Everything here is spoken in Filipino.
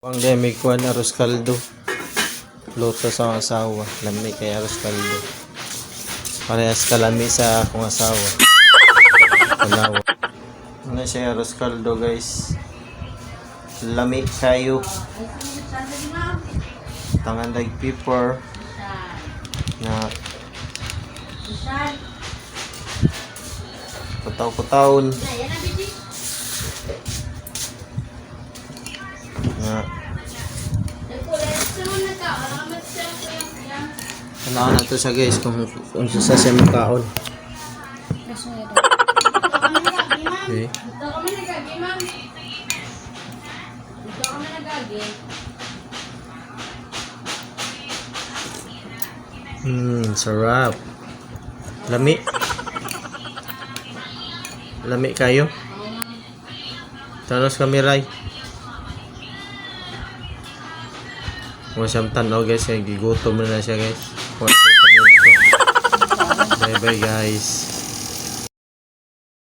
Ang lemig ko na arroz kaldo. Luto sa akong asawa. Lami kay arroz kaldo. Parehas kalami sa akong asawa. Palawa. Ano siya arroz kaldo guys. Lami kayo. Tangan like pepper. Na kutaw-kutawon. Na ano na to siya guys kung sa siya makaon. Okay. Sarap. Lami. Lami kayo. Tanos kami ray. Kung siyang tanaw guys, gigutom na siya guys. Bye bye guys.